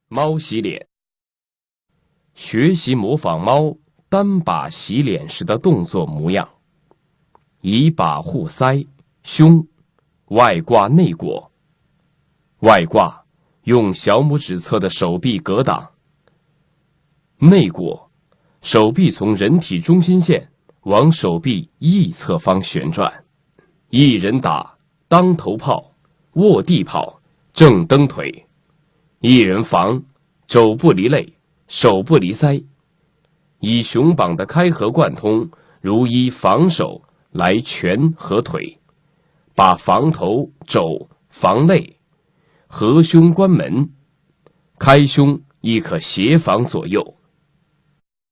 猫洗脸。学习模仿猫单把洗脸时的动作模样，以把护腮、胸，外挂内裹。外挂用小拇指侧的手臂格挡，内裹手臂从人体中心线往手臂一侧方旋转。一人打当头炮、卧地炮、正蹬腿；一人防肘不离肋、手不离腮。以熊掌的开合贯通，如依防手来拳和腿，把防头、肘、防肋，合胸关门，开胸亦可协防左右。